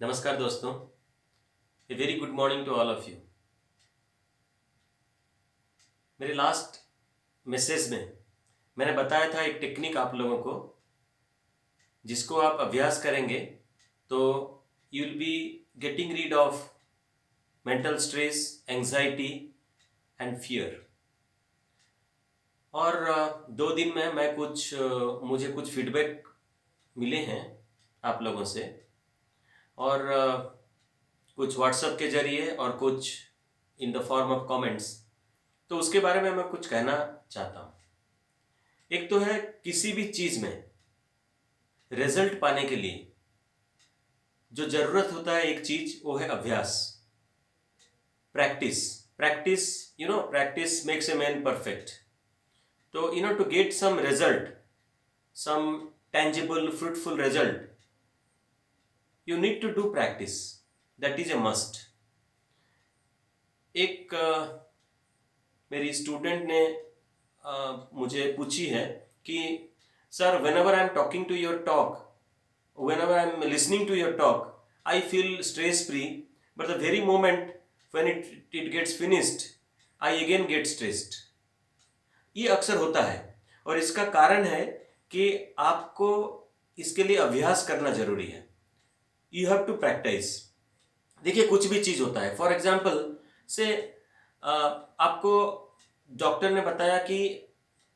नमस्कार दोस्तों। A very good morning to all of you. मेरे लास्ट मैसेज में मैंने बताया था एक टेक्निक आप लोगों को, जिसको आप अभ्यास करेंगे तो you will be getting read of mental stress, anxiety and fear. और 2 दिन में मुझे कुछ फीडबैक मिले हैं आप लोगों से, और कुछ व्हाट्सएप के जरिए और कुछ in the form of comments. तो उसके बारे में मैं कुछ कहना चाहता हूँ। एक तो है, किसी भी चीज़ में रिजल्ट पाने के लिए जो ज़रूरत होता है एक चीज़, वो है अभ्यास, practice. Practice, practice makes a man perfect. तो to get some result, some tangible fruitful result, you need to do practice. That is a must. एक मेरी स्टूडेंट ने मुझे पूछी है कि sir, whenever I am talking to your talk, whenever I am listening to your talk, I feel stress free, but the very moment when it gets finished, I again get stressed. ये अक्सर होता है, और इसका कारण है कि आपको इसके लिए अभ्यास करना जरूरी है। You have to practice. देखिए, कुछ भी चीज़ होता है, फॉर एग्जाम्पल से आपको डॉक्टर ने बताया कि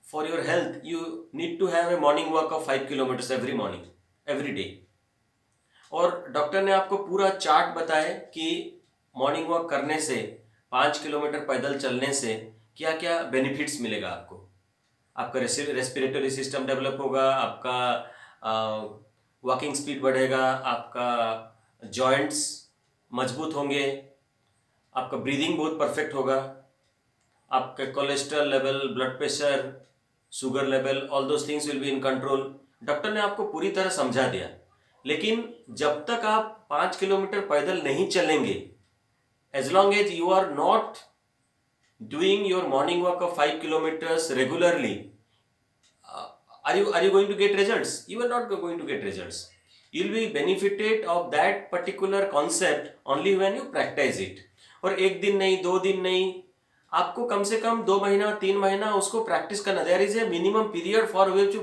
for your health you need to have a morning walk of 5 kilometres every morning, every day. और डॉक्टर ने आपको पूरा चार्ट बताया कि मॉर्निंग वॉक करने से, 5 किलोमीटर पैदल चलने से क्या क्या बेनिफिट्स मिलेगा आपको। आपका रेस्पिरेटरी सिस्टम डेवलप होगा, आपका वॉकिंग स्पीड बढ़ेगा, आपका जॉइंट्स मजबूत होंगे, आपका ब्रीदिंग बहुत परफेक्ट होगा, आपका cholesterol level, blood pressure, sugar level, all those things will be in control. Doctor ने आपको पूरी तरह समझा दिया। लेकिन जब तक आप 5 किलोमीटर पैदल नहीं चलेंगे, as long as you are not doing your morning walk of 5 kilometers regularly, are you going to get results? You are not going to get results. You will be benefited of that particular concept only when you practice it. और एक दिन नहीं, 2 दिन नहीं, आपको कम से कम 2 महीना, 3 महीना उसको प्रैक्टिस करना। There is a minimum period for which you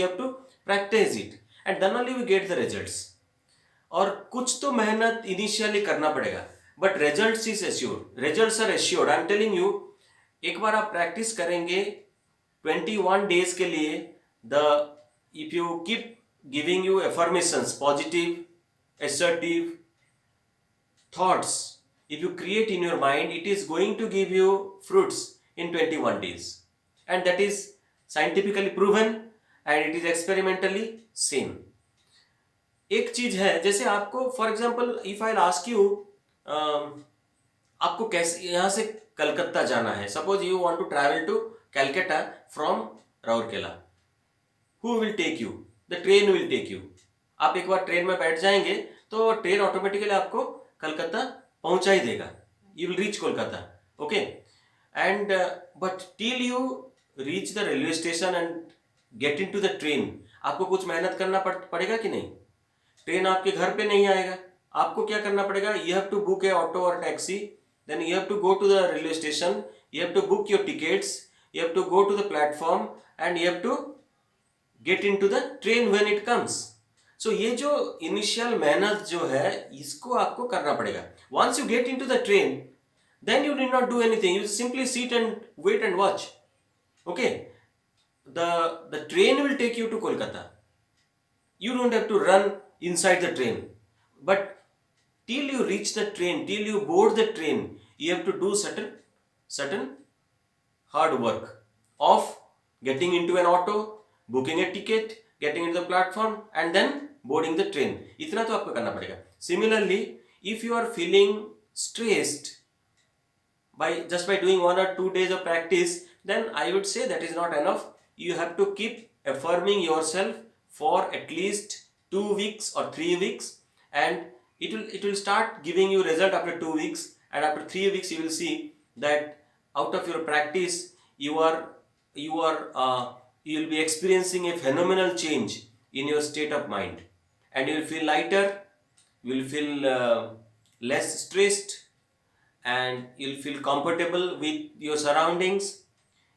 have to practice it, and then only we get the results. और कुछ तो मेहनत इनिशियली करना पड़ेगा, but results is assured, results are assured. I am telling you, एक बार आप practice करेंगे 21 डेज के लिए, the if you keep giving you affirmations, positive assertive thoughts, if you create in your mind, it is going to give you fruits in 21 days, and that is scientifically proven and it is experimentally seen. एक चीज है, जैसे आपको for example if I ask you, आपको कैसे यहाँ से कलकत्ता जाना है, suppose you want to travel to Calcutta from Rourkela, who will take you? The train will take you. आप एक बार ट्रेन में बैठ जाएंगे तो ट्रेन ऑटोमेटिकली आपको कलकत्ता पहुंचा ही देगा, you will reach Kolkata, okay. And but till you reach the railway station and get in to the train, आपको कुछ मेहनत करना पड़ेगा कि नहीं? ट्रेन आपके घर पे नहीं आएगा, आपको क्या करना पड़ेगा? You have to book a auto और taxi, then you have to go to the railway station, you have to book your tickets, you have to go to the platform and you have to get in to the train when it comes. So ये जो initial मेहनत जो है, इसको आपको करना पड़ेगा। Once you get in to the train, then you need not do anything, you simply sit and wait and watch, okay. The train will take you to Kolkata. You don't have to run inside the train, but till you reach the train, till you board the train, you have to do certain hard work of getting into an auto, booking a ticket, getting into the platform, and then boarding the train. इतना तो आपको करना पड़ेगा। Similarly, if you are feeling stressed by doing 1 or 2 days of practice, then I would say that is not enough. You have to keep affirming yourself for at least 2 weeks or 3 weeks, and it will start giving you result after 2 weeks, and after 3 weeks you will see that out of your practice you will be experiencing a phenomenal change in your state of mind, and you will feel lighter, you will feel less stressed, and you'll feel comfortable with your surroundings.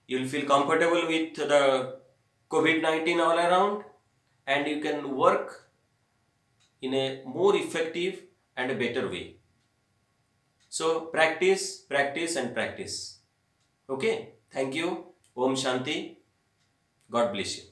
You'll feel comfortable with the COVID-19 all around, and you can work in a more effective and a better way. So practice, practice and practice. Okay, thank you. Om Shanti. God bless you.